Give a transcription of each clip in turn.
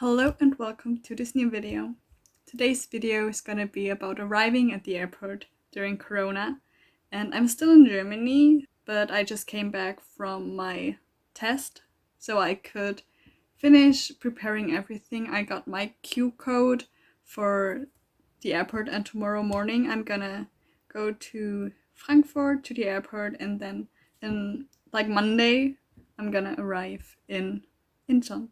Hello and welcome to this new video. Today's video is gonna be about arriving at the airport during Corona, and I'm still in Germany, but I just came back from my test so I could finish preparing everything. I got my Q code for the airport, and tomorrow morning I'm gonna go to Frankfurt to the airport, and then Monday I'm gonna arrive in Incheon.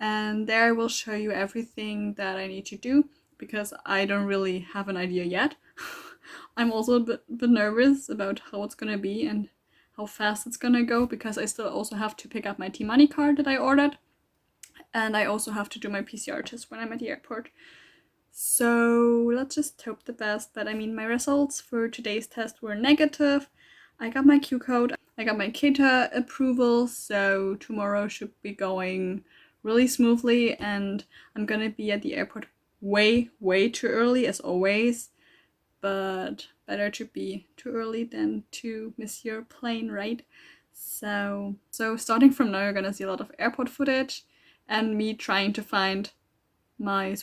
And there I will show you everything that I need to do because I don't really have an idea yet. I'm also a bit nervous about how it's gonna be and how fast it's gonna go because I still also have to pick up my T-Money card that I ordered, and I also have to do my PCR test when I'm at the airport. So let's just hope the best. But I mean, my results for today's test were negative. I got my Q code, I got my KETA approval, so tomorrow should be going really smoothly, and I'm gonna be at the airport way too early as always, but better to be too early than to miss your plane, right? So starting from now, you're gonna see a lot of airport footage and me trying to find my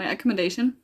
accommodation.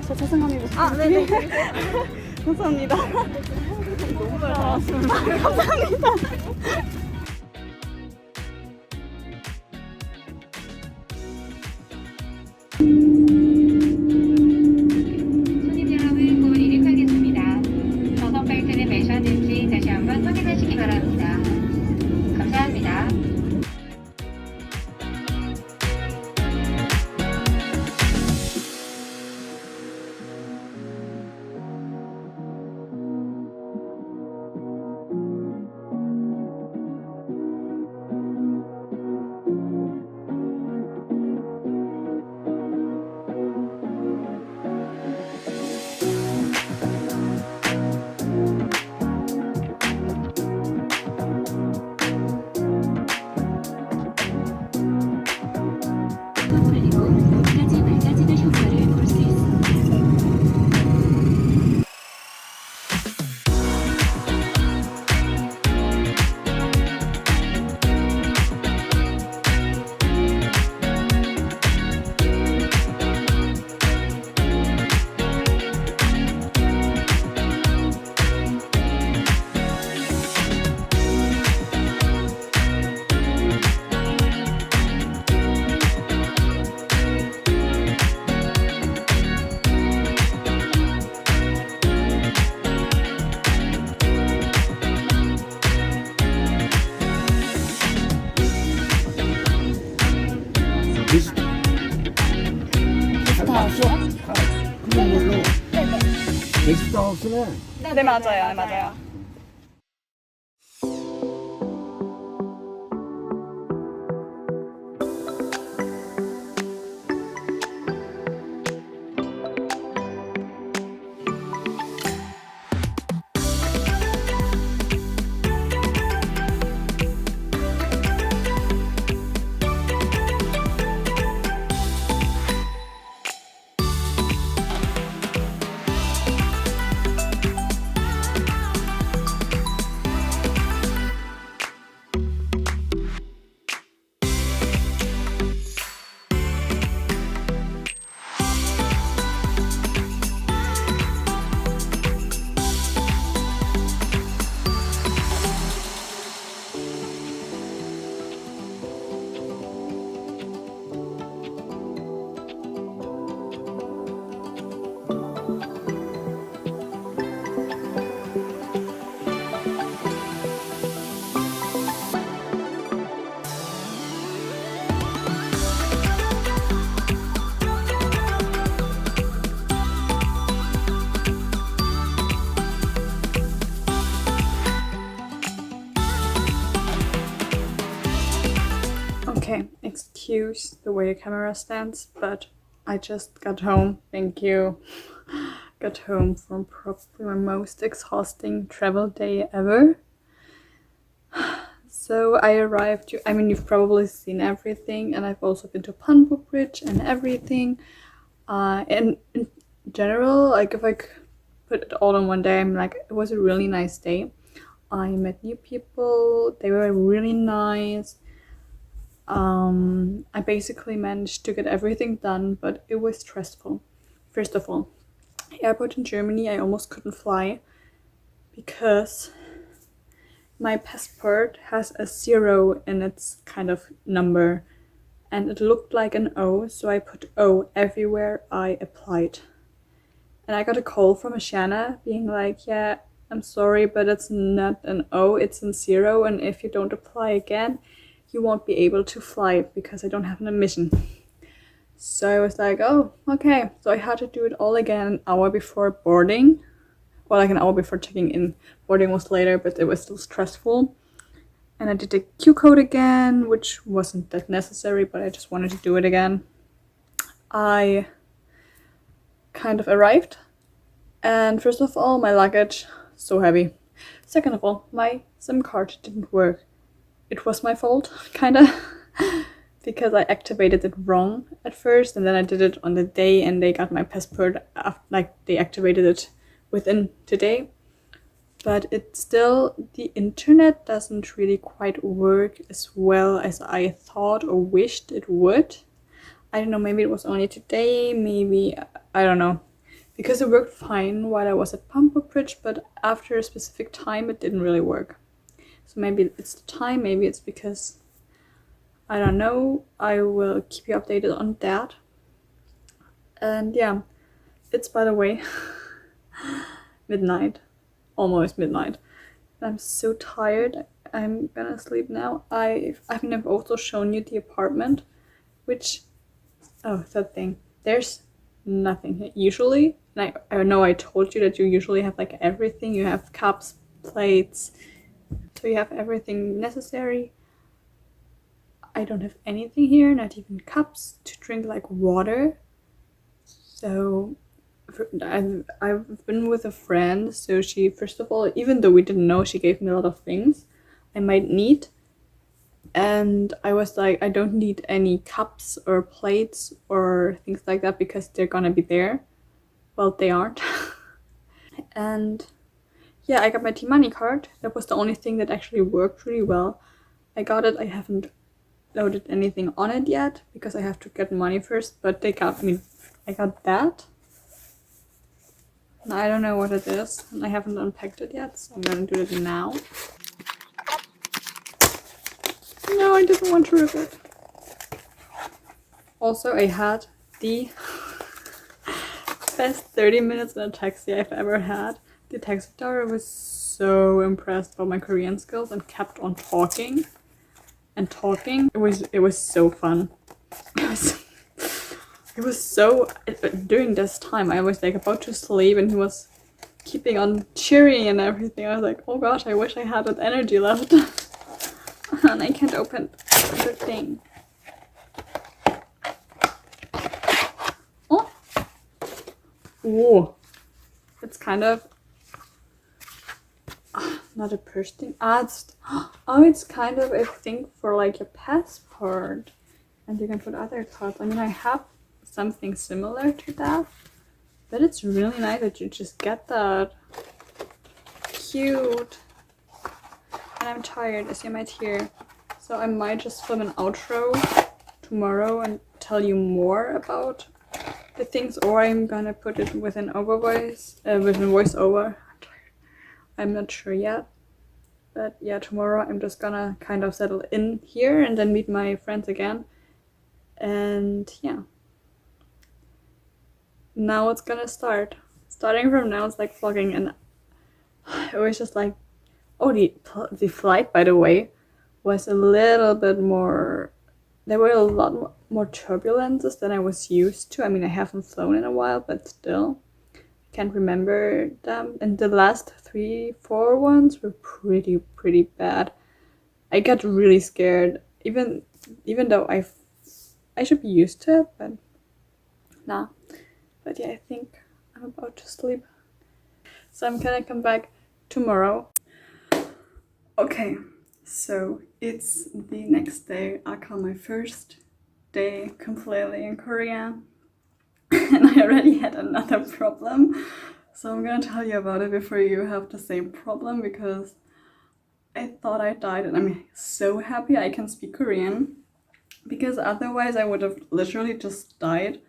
저 죄송합니다. 네네. 감사합니다. 너무 잘 나왔습니다. 감사합니다. 손님 여러분, 곧 이륙하겠습니다. 좌석 벨트는 매셨는지 다시 한번 확인하시기 바랍니다. 감사합니다. 그리고 끝까지 맑아지는 효과를 볼 수 있습니다. 그걸로 게스트하우스는 네, 맞아요. 맞아요. Okay, excuse the way the camera stands, but I just got home. Thank you. Got home from probably my most exhausting travel day ever. So I arrived, I mean, you've probably seen everything, and I've also been to Panbo Bridge and everything. And in general, like if I could put it all in one day, I'm like, it was a really nice day. I met new people, they were really nice. I basically managed to get everything done, but it was stressful. First of all, airport in Germany, I almost couldn't fly because my passport has a 0 in its kind of number, and it looked like an O, so I put O everywhere I applied. And I got a call from Ashana being like, yeah, I'm sorry, but it's not an O, it's a 0, and if you don't apply again, you won't be able to fly because I don't have an admission. So I was like, oh, okay. So I had to do it all again an hour before boarding. Well, like an hour before checking in. Boarding was later, but it was still stressful. And I did the Q code again, which wasn't that necessary, but I just wanted to do it again. I kind of arrived. And first of all, my luggage, so heavy. Second of all, my SIM card didn't work. It was my fault, kinda. Because I activated it wrong at first, and then I did it on the day, and they got my passport after, like, they activated it within today. But it's still, the internet doesn't really quite work as well as I thought or wished it would. I don't know, maybe it was only today, maybe, I don't know. Because it worked fine while I was at Pampo Bridge, but after a specific time it didn't really work. So maybe it's the time, maybe it's because, I don't know. I will keep you updated on that. And yeah, it's, by the way, midnight. Almost midnight. I'm so tired. I'm gonna sleep now. I mean, I've also shown you the apartment, which, oh, that thing. There's nothing here. Usually, and I know I told you that you usually have like everything. You have cups, plates, so you have everything necessary. I don't have anything here, not even cups to drink like water. So I've been with a friend, so she, first of all, even though we didn't know, she gave me a lot of things I might need. And I was like, I don't need any cups or plates or things like that because they're gonna be there. Well, they aren't. And yeah, I got my T-Money card. That was the only thing that actually worked really well. I got it. I haven't loaded anything on it yet because I have to get money first, but they got me. I got that. I don't know what it is, and I haven't unpacked it yet, so I'm gonna do it now. No, I didn't want to rip it. Also, I had the best 30 minutes in a taxi I've ever had. The taxi driver was so impressed by my Korean skills and kept on talking and talking. It was so fun. It was so, during this time I was like about to sleep and he was keeping on cheering and everything. I was like, oh gosh, I wish I had that energy left. And I can't open the thing. Oh! Ooh. It's kind of, not a purse thing. It's kind of a thing for like your passport. And you can put other cards. I mean, I have something similar to that, but it's really nice that you just get that. Cute. And I'm tired, as you might hear, so I might just film an outro tomorrow and tell you more about the things, or I'm gonna put it with an voiceover. I'm not sure yet, but yeah, tomorrow I'm just gonna kind of settle in here and then meet my friends again. And yeah, now it's gonna start. Starting from now, it's like vlogging, and it was just like, oh, the flight, by the way, was a little bit more, there were a lot more turbulences than I was used to. I mean, I haven't flown in a while, but still, I can't remember them. And the last 3-4 ones were pretty bad. I got really scared. Even even though I should be used to it, but nah. But yeah, I think I'm about to sleep. So I'm gonna come back tomorrow. Okay, so it's the next day. I call my first day completely in Korea. And I already had another problem. So I'm gonna tell you about it before you have the same problem, because I thought I died and I'm so happy I can speak Korean, because otherwise I would have literally just died.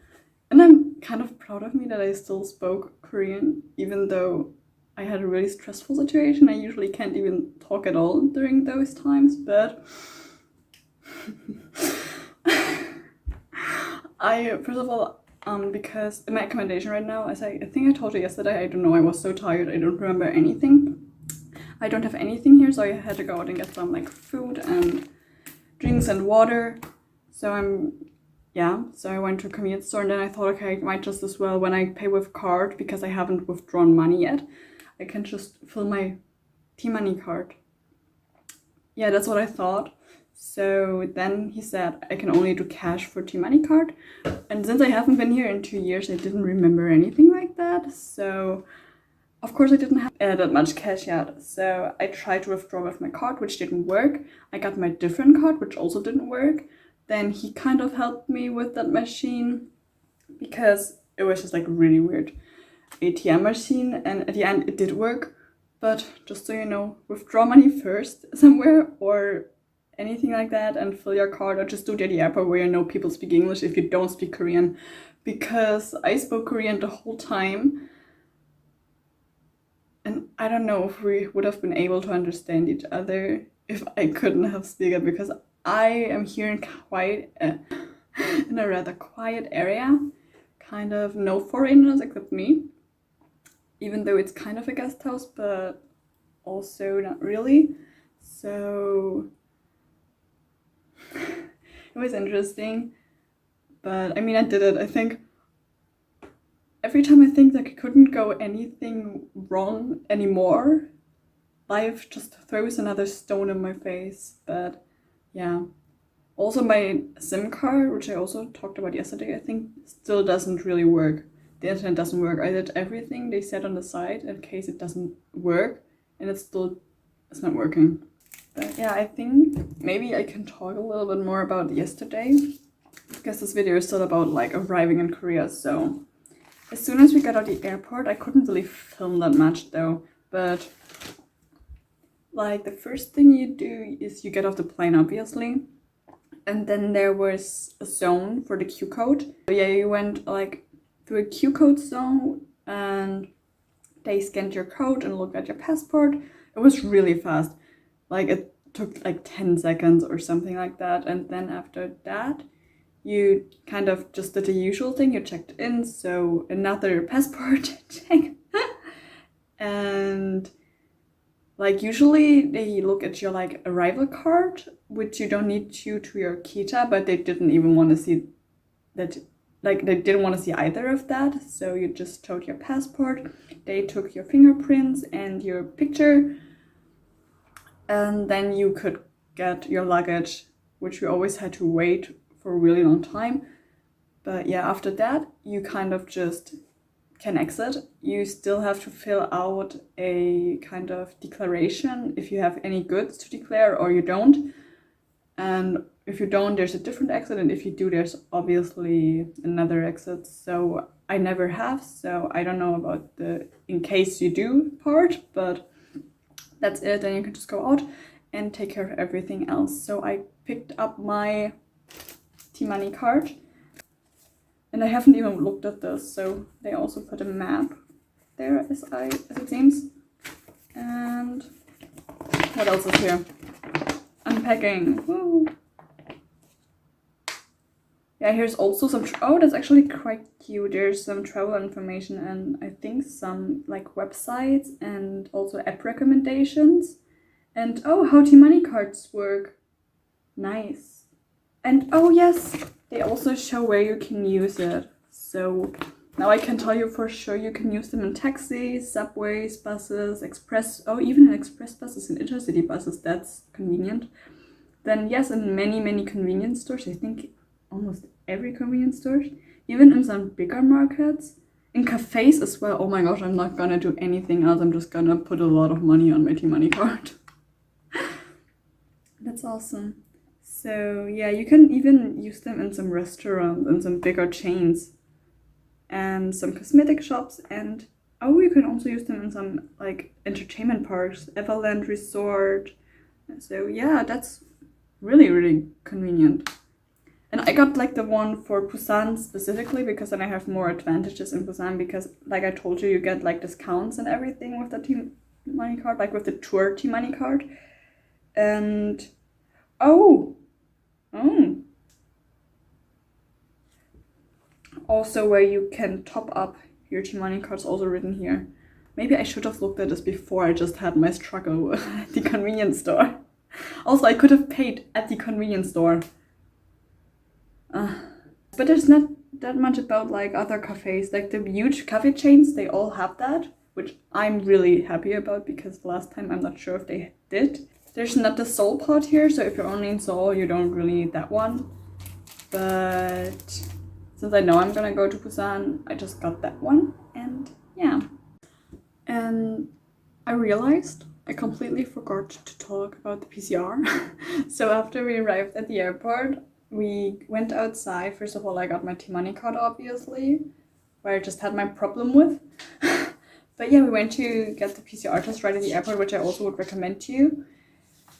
And I'm kind of proud of me that I still spoke Korean, even though I had a really stressful situation. I usually can't even talk at all during those times, but first of all, because in my accommodation right now, as I think I told you yesterday, I don't know, I was so tired, I don't remember anything. I don't have anything here, so I had to go out and get some like food and drinks and water. So I went to a convenience store, and then I thought, okay, I might just as well, when I pay with card, because I haven't withdrawn money yet, I can just fill my T-Money card. Yeah, that's what I thought. So then he said I can only do cash for T-Money card. And since I haven't been here in 2 years, I didn't remember anything like that. So of course I didn't have that much cash yet. So I tried to withdraw with my card, which didn't work. I got my different card, which also didn't work. Then he kind of helped me with that machine, because it was just like a really weird ATM machine, and at the end it did work. But just so you know, withdraw money first somewhere or anything like that and fill your card, or just do it at the airport where you know people speak English if you don't speak Korean, because I spoke Korean the whole time and I don't know if we would have been able to understand each other if I couldn't have spoken it, because I am here in a rather quiet area, kind of no foreigners except me, even though it's kind of a guest house, but also not really. So it was interesting, but I mean, I did it. I think every time I think that it couldn't go anything wrong anymore, life just throws another stone in my face. But yeah, also my SIM card, which I also talked about yesterday, I think still doesn't really work. The internet doesn't work. I did everything they said on the site in case it doesn't work, and it's not working. But yeah, I think maybe I can talk a little bit more about yesterday, because this video is still about like arriving in Korea. So as soon as we got out the airport, I couldn't really film that much though, but like the first thing you do is you get off the plane, obviously, and then there was a zone for the Q code. So yeah, you went like through a Q code zone, and they scanned your code and looked at your passport. It was really fast. Like it took like 10 seconds or something like that. And then after that, you kind of just did the usual thing. You checked in, so another passport check. And like usually they look at your like arrival card, which you don't need to your kita, but they didn't even want to see that. Like they didn't want to see either of that, so you just showed your passport. They took your fingerprints and your picture, and then you could get your luggage, which we always had to wait for a really long time. But yeah, after that, you kind of just can exit. You still have to fill out a kind of declaration if you have any goods to declare or you don't. And if you don't, there's a different exit, and if you do, there's obviously another exit. So I never have, so I don't know about the in case you do part, but that's it. Then you can just go out and take care of everything else. So I picked up my T-Money card, and I haven't even looked at this, so they also put a map there as it seems. And what else is here? Unpacking. Woo. Yeah, here's also some, oh, that's actually quite cute. There's some travel information and I think some like websites and also app recommendations. And oh, how T-Money cards work. Nice. And oh yes, they also show where you can use it. So now I can tell you for sure you can use them in taxis, subways, buses, even in express buses and intercity buses. That's convenient. Then yes, in many convenience stores, I think almost every convenience store, even in some bigger markets, in cafes as well. Oh my gosh, I'm not gonna do anything else. I'm just gonna put a lot of money on my T-Money card. That's awesome. So yeah, you can even use them in some restaurants and some bigger chains and some cosmetic shops, and oh, you can also use them in some like entertainment parks, Everland Resort. So yeah, that's really convenient. And I got like the one for Busan specifically because then I have more advantages in Busan, because like I told you, you get like discounts and everything with the T-Money card, like with the tour T-Money card. And oh, also where you can top up your T-Money card's also written here. Maybe I should have looked at this before I just had my struggle at the convenience store. Also, I could have paid at the convenience store. But there's not that much about like other cafes. Like the huge cafe chains, they all have that, which I'm really happy about because last time I'm not sure if they did. There's not the Seoul part here, so if you're only in Seoul, you don't really need that one. But since I know I'm gonna go to Busan, I just got that one, and yeah. And I realized I completely forgot to talk about the PCR. So after we arrived at the airport, we went outside. First of all, I got my T-Money card, obviously, where I just had my problem with. But yeah, we went to get the PCR test right at the airport, which I also would recommend to you.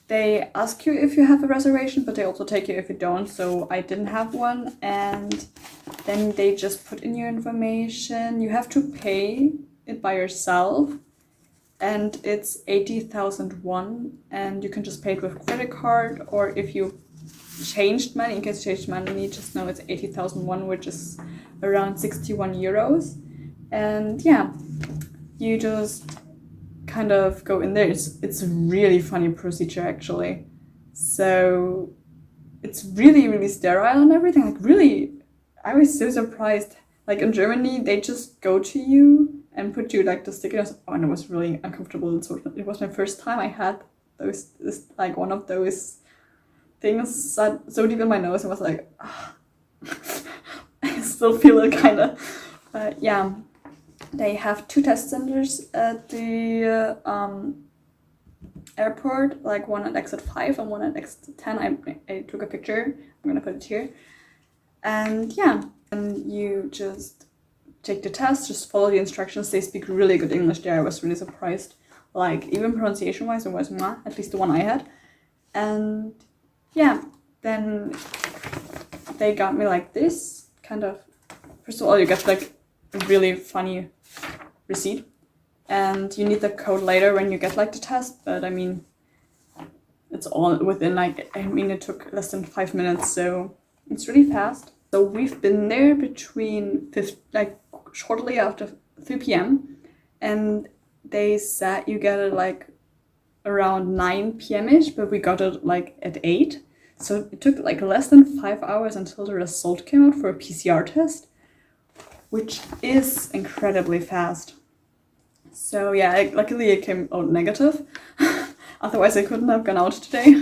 They ask you if you have a reservation, but they also take you if you don't. So I didn't have one, and then they just put in your information. You have to pay it by yourself, and it's 80,000 won, and you can just pay it with credit card, or if you changed money, in case you changed money, just know it's 80,000 won, which is around 61 euros. And yeah, you just kind of go in there. It's a really funny procedure actually. So it's really sterile and everything. Like really, I was so surprised. Like in Germany, they just go to you and put you like the stickers. Oh, and it was really uncomfortable. So it was my first time I had this like one of those things so deep in my nose, and was like, I still feel it kind of. But yeah, they have 2 test centers at the airport, like one at exit 5 and one at exit 10. I took a picture. I'm gonna put it here. And yeah, and you just take the test, just follow the instructions. They speak really good English there. I was really surprised. Like even pronunciation wise, it was mwah, at least the one I had. And yeah, then they got me like this kind of. First of all, you get like a really funny receipt, and you need the code later when you get like the test. But I mean, it's all within like, I mean, it took less than 5 minutes, so it's really fast. So we've been there between shortly after 3 p.m. and they said you get it like around 9 p.m.ish, but we got it like at 8. So it took like less than 5 hours until the result came out for a PCR test, which is incredibly fast. So yeah, luckily it came out negative. Otherwise I couldn't have gone out today.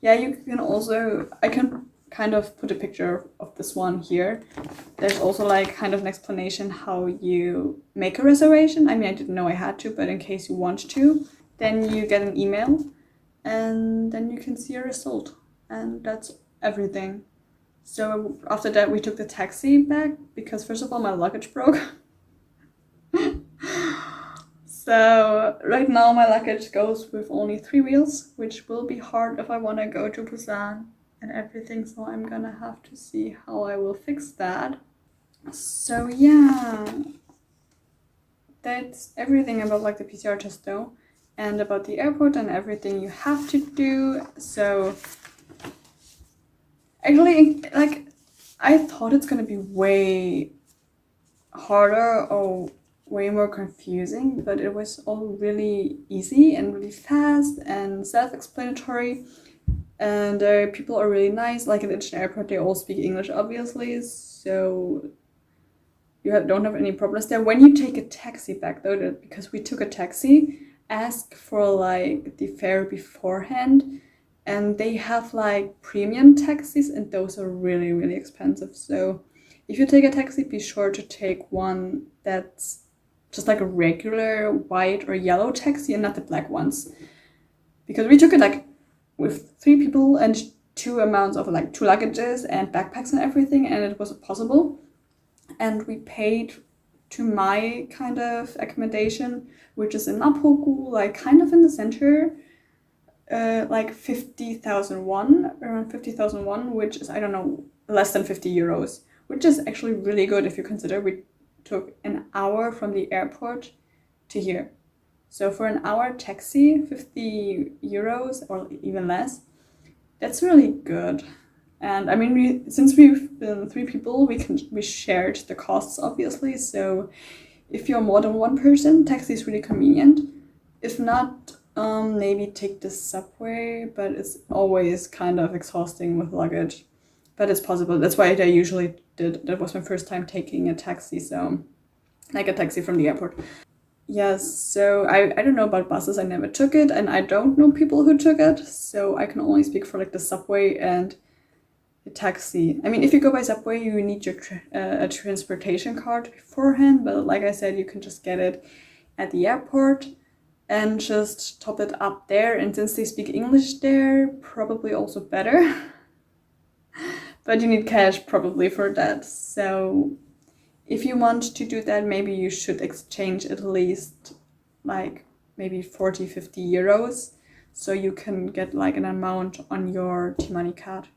Yeah, you can also, I can kind of put a picture of this one here. There's also like kind of an explanation how you make a reservation. I mean, I didn't know I had to, but in case you want to, then you get an email and then you can see a result, and that's everything. So after that we took the taxi back because first of all my luggage broke. So right now my luggage goes with only 3 wheels, which will be hard if I want to go to Busan and everything, so I'm gonna have to see how I will fix that. So yeah, that's everything about like the PCR test though, and about the airport and everything you have to do. So actually, like, I thought it's gonna be way harder or way more confusing, but it was all really easy and really fast and self-explanatory, and people are really nice. Like in the airport, they all speak English, obviously, so you don't have any problems there. When you take a taxi back though, because we took a taxi, ask for like the fare beforehand, and they have like premium taxis, and those are really, really expensive. So if you take a taxi, be sure to take one that's just like a regular white or yellow taxi and not the black ones. Because we took it like with 3 people and 2 amounts of like 2 luggages and backpacks and everything, and it was possible. And we paid to my kind of accommodation, which is in Napoku, like kind of in the center, like 50,000 won, around 50,000 won, which is, I don't know, less than 50 euros, which is actually really good if you consider we took an hour from the airport to here. So for an hour taxi, 50 euros or even less, that's really good. And I mean, since we've been 3 people, we shared the costs, obviously. So if you're more than 1 person, taxi is really convenient. If not, maybe take the subway, but it's always kind of exhausting with luggage. But it's possible. That's why I usually did. That was my first time taking a taxi, so like a taxi from the airport. Yes, so I don't know about buses. I never took it, and I don't know people who took it, so I can only speak for like the subway and the taxi. I mean, if you go by subway, you need your a transportation card beforehand, but like I said, you can just get it at the airport and just top it up there. And since they speak English there, probably also better. But you need cash probably for that. So if you want to do that, maybe you should exchange at least like maybe 40-50 euros, so you can get like an amount on your T-Money card.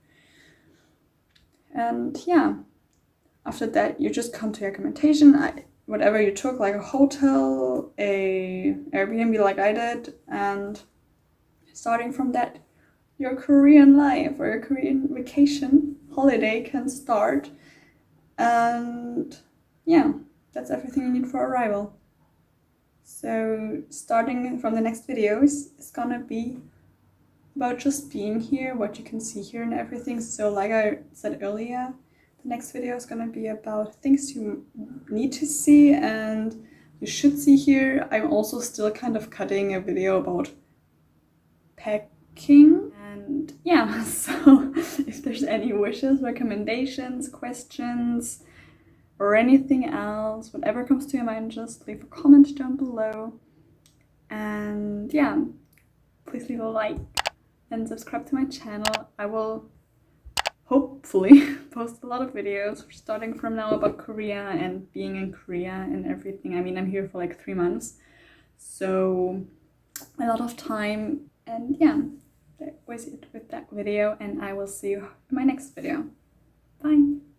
And yeah, after that you just come to your accommodation, whatever you took, like a hotel, a Airbnb like I did, and starting from that, your Korean life or your Korean vacation holiday can start. And yeah, that's everything you need for arrival. So starting from the next videos, it's gonna be about just being here, what you can see here and everything. So like I said earlier, the next video is gonna be about things you need to see and you should see here. I'm also still kind of cutting a video about packing. And yeah, so if there's any wishes, recommendations, questions, or anything else, whatever comes to your mind, just leave a comment down below. And yeah, please leave a like and subscribe to my channel. I will hopefully post a lot of videos starting from now about Korea and being in Korea and everything. I mean, I'm here for like 3 months, so a lot of time. And yeah, that was it with that video, and I will see you in my next video. Bye!